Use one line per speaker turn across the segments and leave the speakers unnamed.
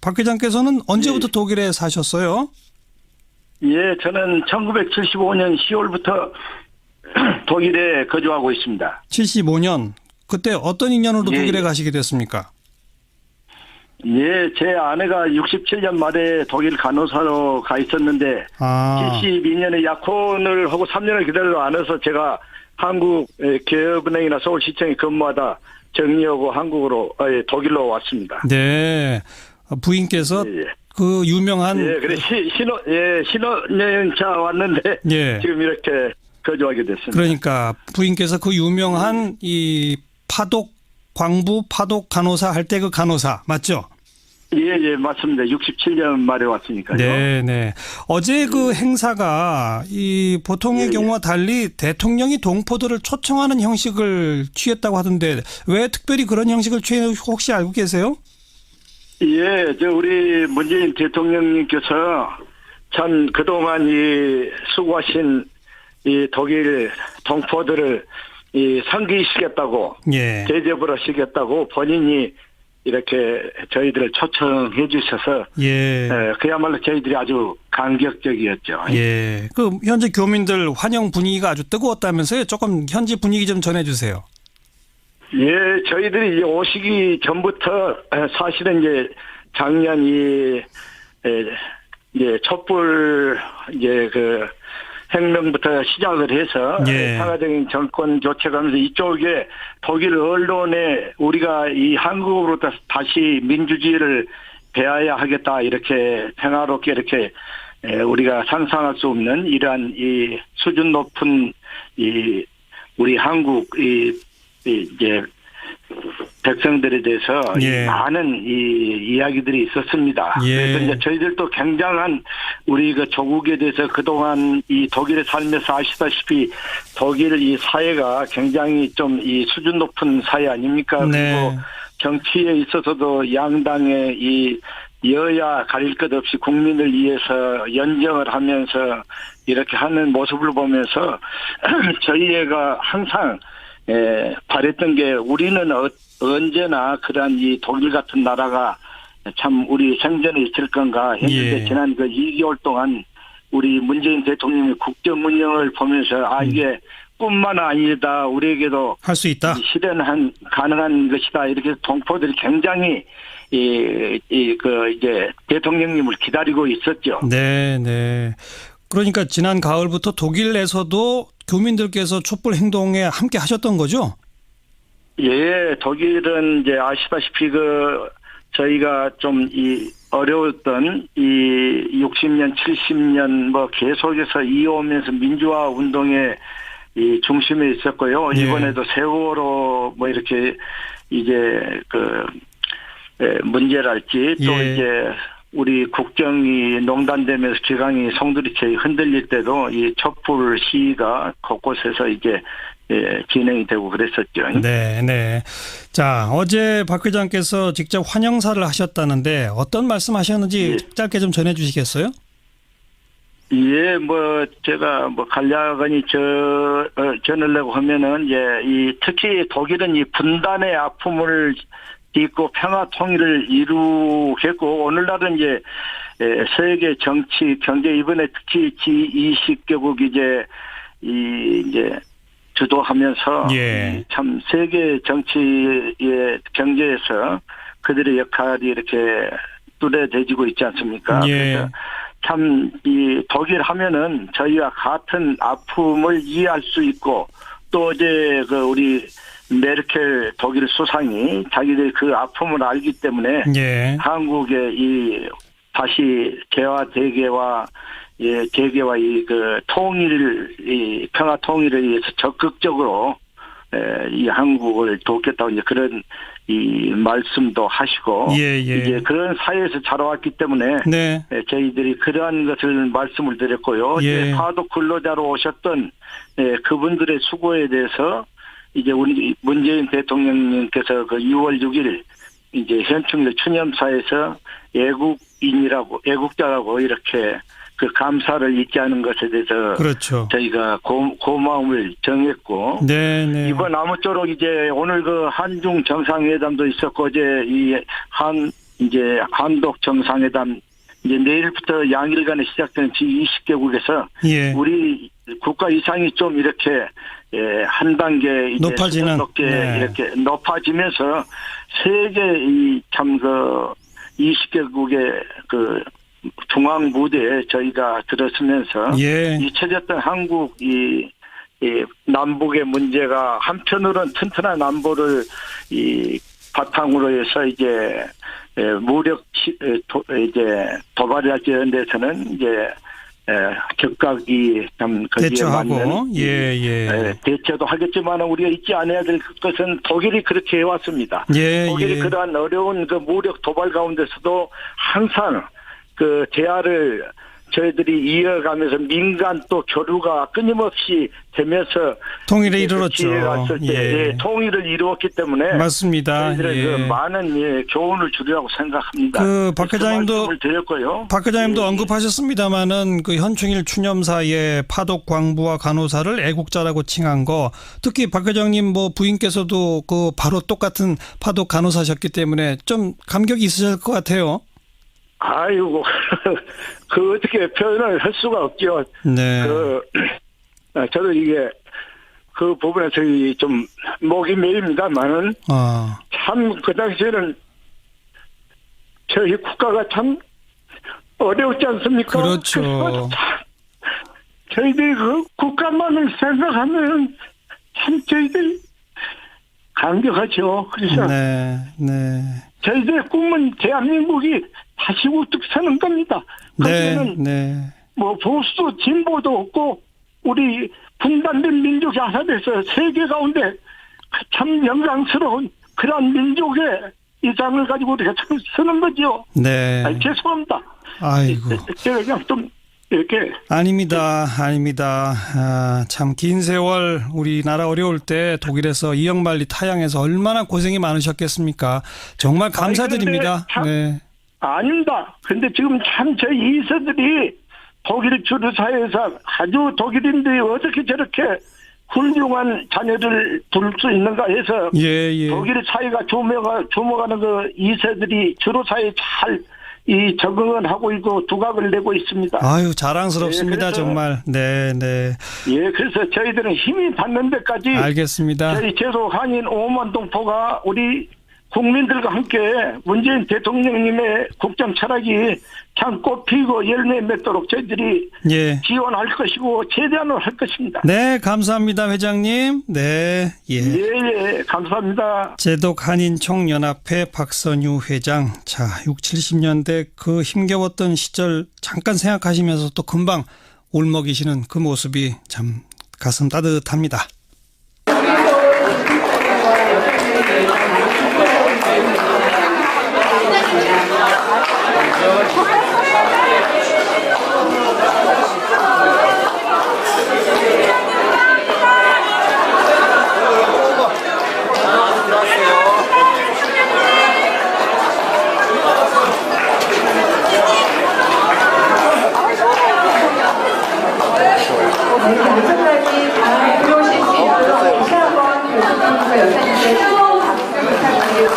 박 회장께서는 언제부터 독일에 사셨어요?
예, 저는 1975년 10월부터 독일에 거주하고 있습니다.
75년. 그때 어떤 인연으로
예,
독일에
예.
가시게 됐습니까?
예, 제 아내가 67년 말에 독일 간호사로 가 있었는데 72년에 약혼을 하고 3년을 기다려 안 해서 제가 한국 기업은행이나 서울시청에 근무하다 정리하고 독일로 왔습니다.
네. 부인께서
예, 예.
그 유명한
예, 그래 신혼여행차 왔는데
예.
지금 이렇게 거주하게 됐습니다.
그러니까 부인께서 그 유명한 이 광부 파독 간호사 할 때 그 간호사 맞죠?
예, 맞습니다. 67년 말에 왔으니까요.
네. 어제 그 행사가 이 보통의 경우와 달리 대통령이 동포들을 초청하는 형식을 취했다고 하던데 왜 특별히 그런 형식을 취했는지 혹시 알고 계세요?
예, 우리 문재인 대통령님께서 참 그동안 수고하신 독일 동포들을 상기시켰다고,
예.
대접을 하시겠다고 본인이 이렇게 저희들을 초청해 주셔서,
예.
그야말로 저희들이 아주 감격적이었죠.
예. 그 현재 교민들 환영 분위기가 아주 뜨거웠다면서요? 조금 현지 분위기 좀 전해주세요.
예, 저희들이 오시기 전부터 사실은 작년 촛불 혁명부터 시작을 해서 평화적인 정권 교체가면서 이쪽에 독일 언론에 우리가 이 한국으로부터 다시 민주주의를 배워야 하겠다 이렇게 평화롭게 이렇게 우리가 상상할 수 없는 이러한 이 수준 높은 우리 한국 백성들에 대해서 많은 이야기들이 있었습니다. 그래서 이제 저희들도 굉장한 우리 그 조국에 대해서 그동안 이 독일에 살면서 아시다시피 독일 이 사회가 굉장히 좀 이 수준 높은 사회 아닙니까?
네.
그리고 정치에 있어서도 양당의 이 여야 가릴 것 없이 국민을 위해서 연정을 하면서 이렇게 하는 모습을 보면서 저희가 항상 바랬던 게 우리는 언제나 그러한 이 독일 같은 나라가 참 우리 생전에 있을 건가 했는데 지난 그 2개월 동안 우리 문재인 대통령의 국정 운영을 보면서 이게 뿐만 아니다 우리에게도
할 수 있다.
실현 가능한 것이다 이렇게 동포들이 굉장히 이제 대통령님을 기다리고 있었죠.
네. 그러니까 지난 가을부터 독일 내에서도 교민들께서 촛불 행동에 함께 하셨던 거죠?
예, 독일은 이제 아시다시피 저희가 좀 어려웠던 60년, 70년 계속해서 이어오면서 민주화 운동의 중심에 있었고요. 이번에도 세월호 이렇게 이제 문제랄지 또 이제 우리 국정이 농단되면서 기강이 송두리째 흔들릴 때도 이 촛불 시위가 곳곳에서 이제 진행이 되고 그랬었죠.
네. 자, 어제 박 회장께서 직접 환영사를 하셨다는데 어떤 말씀하셨는지 짧게 좀 전해 주시겠어요?
예, 제가 간략하니 전하려고 하면은 특히 독일은 이 분단의 아픔을 딛고 평화 통일을 이루겠고 오늘날은 이제 세계 정치 경제 이번에 특히 G20개국 이제 주도하면서 참 세계 정치의 경제에서 그들의 역할이 이렇게 뚜렷해지고 있지 않습니까? 그래서 참 독일 하면은 저희와 같은 아픔을 이해할 수 있고 또 이제 우리 메르켈 독일 수상이 자기들이 그 아픔을 알기 때문에 한국의 다시 재계와 평화 통일을 위해서 적극적으로 이 한국을 돕겠다고 이제 그런 말씀도 하시고 이제 그런 사회에서 자라왔기 때문에 저희들이 그러한 것을 말씀을 드렸고요. 이제 파독 근로자로 오셨던 그분들의 수고에 대해서 이제 우리 문재인 대통령님께서 6월 6일 이제 현충일 추념사에서 애국자라고 이렇게 감사를 잊지 않은 것에 대해서 저희가 고마움을 정했고 이번 아무쪼록 이제 오늘 한중 정상회담도 있었고 어제 이제 한독 정상회담 이제 내일부터 양일간에 시작되는 G20개국에서
예.
우리 국가 이상이 좀 이렇게 한 단계 이제
높아지는
높게
네.
이렇게 높아지면서 세계 이참그 20개국의 그 중앙 무대에 저희가 들었으면서
예.
잊혀졌던 한국 이 남북의 문제가 한편으로는 튼튼한 안보를 이 바탕으로 해서 이제 무력 이제 도발하는 데서는 이제 격각이 참 거기에
대처하고
맞는 대처도 하겠지만 우리가 잊지 않아야 될 것은 독일이 그렇게 해왔습니다.
예,
독일이
예.
그러한 어려운 그 무력 도발 가운데서도 항상 그 대화를 저희들이 이어가면서 민간 또 교류가 끊임없이 되면서
통일에 이르렀죠.
기회가 왔을 때 통일을 이루었기 때문에
맞습니다.
저희들은
예.
그 많은 교훈을 주리라고 생각합니다.
그 박 회장님도
말씀을 드렸고요.
박 회장님도
예.
언급하셨습니다마는 그 현충일 추념사의 파독 광부와 간호사를 애국자라고 칭한 거, 특히 박 회장님 뭐 부인께서도 그 바로 똑같은 파독 간호사셨기 때문에 좀 감격이 있으실 것 같아요.
아이고, 그 어떻게 표현을 할 수가 없죠.
네.
저도 이게 그 부분에서 좀 목이 메입니다만은 참 그 당시에는 저희 국가가 참 어려웠지 않습니까?
그렇죠.
저희들이 그 국가만을 생각하면 참 저희들이 감격하죠. 그래서
네.
저희들의 꿈은 대한민국이 다시 우뚝 서는 겁니다. 거기에는 뭐 보수 진보도 없고 우리 분단된 민족이 하나돼서 세계 가운데 참 영광스러운 그런 민족의 이상을 가지고 우리가 참 서는 거죠.
네.
죄송합니다.
아이고.
제가 그냥 좀 이렇게.
아닙니다. 참 긴 세월 우리나라 어려울 때 독일에서 이영만리 타양에서 얼마나 고생이 많으셨겠습니까? 정말 감사드립니다. 네.
아닙니다. 근데 지금 참 저희 이세들이 독일 주류사회에서 아주 독일인들이 어떻게 저렇게 훌륭한 자녀를 둘 수 있는가 해서 독일 사회가 조모가는 그 이세들이 주류사회에 잘 적응을 하고 있고 두각을 내고 있습니다.
아유, 자랑스럽습니다. 정말. 네.
예, 그래서 저희들은 힘이 닿는 데까지.
알겠습니다.
저희 제도 한인 5만 동포가 우리 국민들과 함께 문재인 대통령님의 국정 철학이 참 꽃피고 열매 맺도록 저희들이 지원할 것이고 최대한으로 할 것입니다.
네, 감사합니다, 회장님. 네,
예, 감사합니다.
제독 한인총연합회 박선유 회장. 자, 60, 70년대 그 힘겨웠던 시절 잠깐 생각하시면서 또 금방 울먹이시는 그 모습이 참 가슴 따뜻합니다.
엄청나게 잘 들어오실 수 있도록 다시 한번 교수님과 여사님께 뜨거운 박수 부탁드리겠습니다.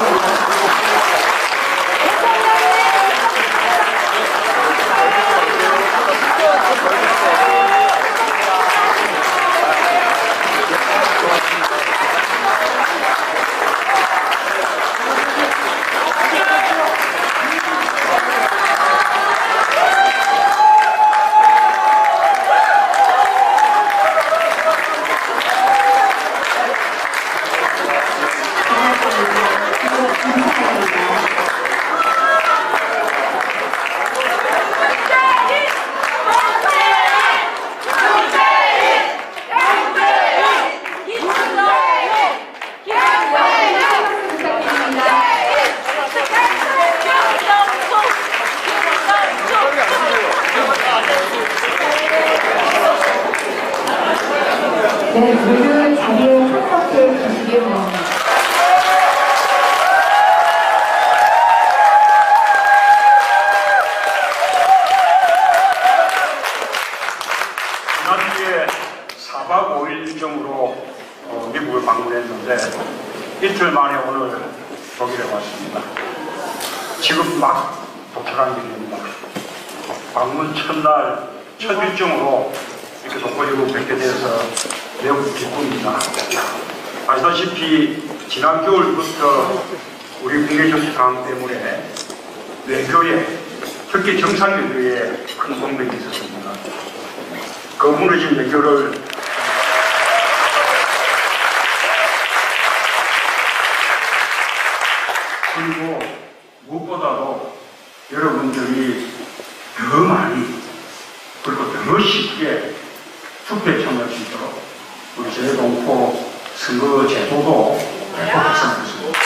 네, 모두 자리에 함께 주시기 바랍니다.
지난주에 4박 5일 일정으로 미국을 방문했는데 일주일 만에 오늘 독일에 왔습니다. 지금 막 도착한 길입니다. 방문 첫날 첫 일정으로 이렇게 독보적으로 뵙게 되어서 매우 기쁩니다. 아시다시피 지난 겨울부터 우리 국내정치상 때문에 외교에 특히 정상회의에 큰 공백이 있었습니다. 그 무너진 외교를 그리고 무엇보다도 여러분들이 더 많이 그리고 더 쉽게 투표에 참여할 수 있도록 우리 재동포 선거 제도도 개선했습니다.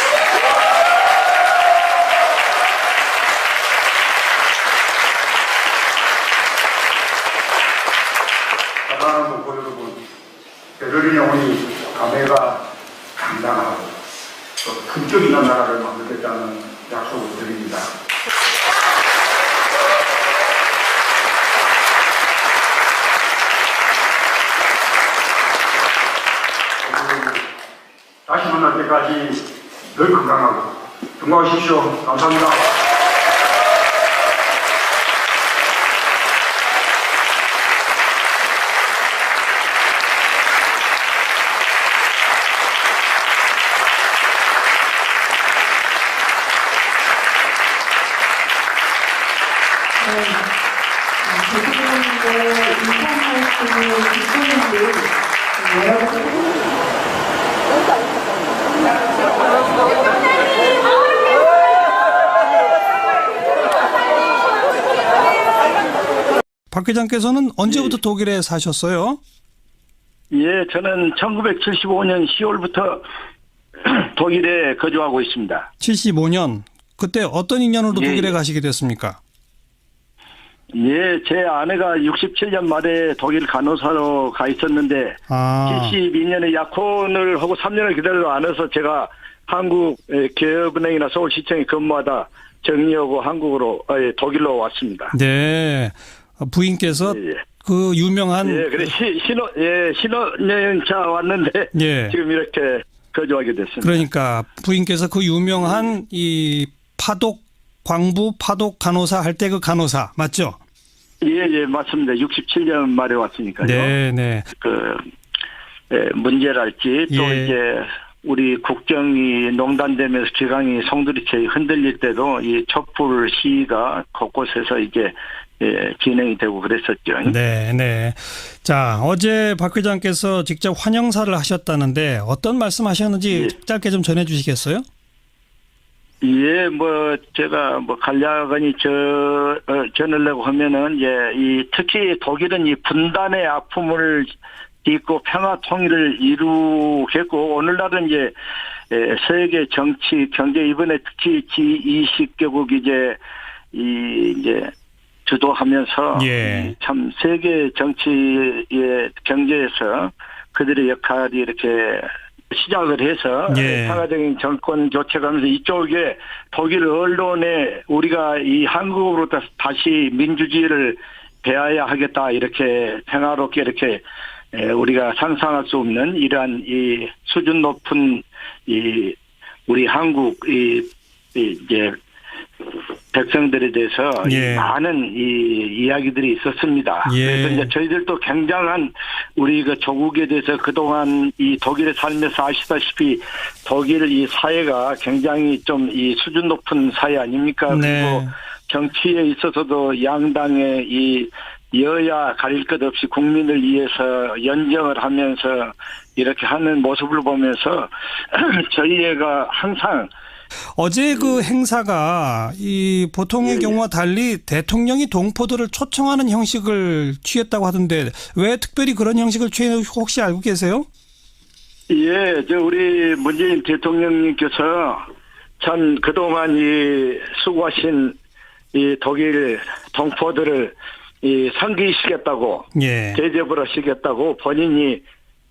사랑하는 동포 여러분, 베를린에 오니 감회가 당당하고 또 품격 있는 나라를 만들겠다는 약속을 드립니다. 다시 만날 때까지 늘 건강하고 건강하십시오. 감사합니다.
대통령님의 인사 말씀을 듣고는 여러분
박 회장께서는 언제부터 독일에 사셨어요?
예, 저는 1975년 10월부터 독일에 거주하고 있습니다.
75년. 그때 어떤 인연으로
예,
독일에
예.
가시게 됐습니까?
예, 제 아내가 67년 말에 독일 간호사로 가 있었는데
아,
72년에 약혼을 하고 3년을 기다려 안 해서 제가 한국 기업은행이나 서울시청에 근무하다 정리하고 독일로 왔습니다.
네. 부인께서
예, 예.
그 유명한
예, 그래 신혼여행차 왔는데
예.
지금 이렇게 거주하게 됐습니다.
그러니까 부인께서 그 유명한 이 광부 파독 간호사 할 때 그 간호사 맞죠?
예, 맞습니다. 67년 말에 왔으니까요.
네, 네.
문제랄지 또
예.
이제 우리 국정이 농단되면서 기강이 송두리째 흔들릴 때도 이 촛불 시위가 곳곳에서 이제 진행이 되고 그랬었죠.
네, 네. 자, 어제 박 회장께서 직접 환영사를 하셨다는데 어떤 말씀하셨는지
예.
짧게 좀 전해 주시겠어요?
예, 제가 간략하니 전하려고 하면은, 특히 독일은 이 분단의 아픔을 딛고 평화 통일을 이루겠고, 오늘날은 세계 정치, 경제, 이번에 특히 G20개국 주도하면서,
예.
참 세계 정치의 경제에서 그들의 역할이 이렇게 시작을 해서
예.
평화적인 정권 교체가면서 이쪽에 독일 언론에 우리가 이 한국으로 다시 민주주의를 배워야 하겠다 이렇게 평화롭게 이렇게 우리가 상상할 수 없는 이러한 이 수준 높은 이 우리 한국 이제 백성들에 대해서
예.
많은 이 이야기들이 있었습니다.
예.
그래서 이제 저희들도 굉장한 우리 그 조국에 대해서 그동안 이 독일에 살면서 아시다시피 독일 이 사회가 굉장히 좀 이 수준 높은 사회 아닙니까?
네.
그리고 정치에 있어서도 양당의 이 여야 가릴 것 없이 국민을 위해서 연정을 하면서 이렇게 하는 모습을 보면서 저희가 항상
어제 그 행사가 이 보통의
예.
경우와 달리 대통령이 동포들을 초청하는 형식을 취했다고 하던데 왜 특별히 그런 형식을 취했는지 혹시 알고 계세요?
예, 우리 문재인 대통령님께서 참 그동안 이 수고하신 이 독일 동포들을 상기시켰다고
예.
대접을 하시겠다고 본인이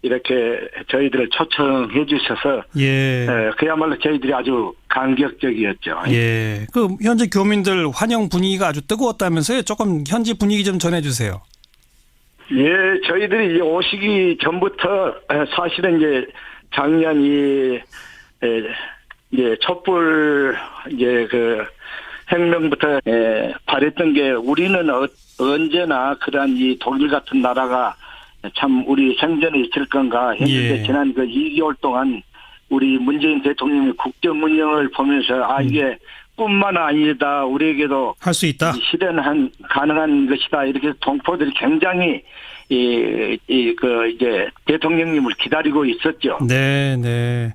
이렇게 저희들을 초청해 주셔서
예.
그야말로 저희들이 아주 감격적이었죠.
예. 그 현재 교민들 환영 분위기가 아주 뜨거웠다면서요. 조금 현지 분위기 좀 전해 주세요.
예, 저희들이 이제 오시기 전부터 사실은 이제 작년 촛불 혁명부터 바랬던 게 우리는 언제나 그러한 이 독일 같은 나라가 참 우리 생전에 있을 건가 했는데
예.
지난 그 2개월 동안 우리 문재인 대통령의 국정 운영을 보면서 이게 뿐만 아니다 우리에게도
할 수 있다.
실현 가능한 것이다 이렇게 동포들이 굉장히 이제 대통령님을 기다리고 있었죠.
네, 네.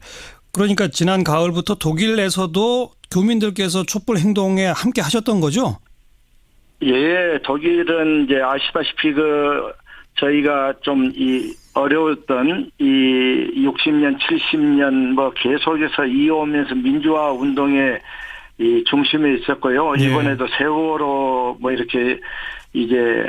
그러니까 지난 가을부터 독일에서도 교민들께서 촛불 행동에 함께 하셨던 거죠?
예, 독일은 이제 아시다시피 저희가 좀 어려웠던 60년, 70년 뭐 계속해서 이어오면서 민주화 운동의 이 중심에 있었고요.
예.
이번에도 세월호 뭐 이렇게 이제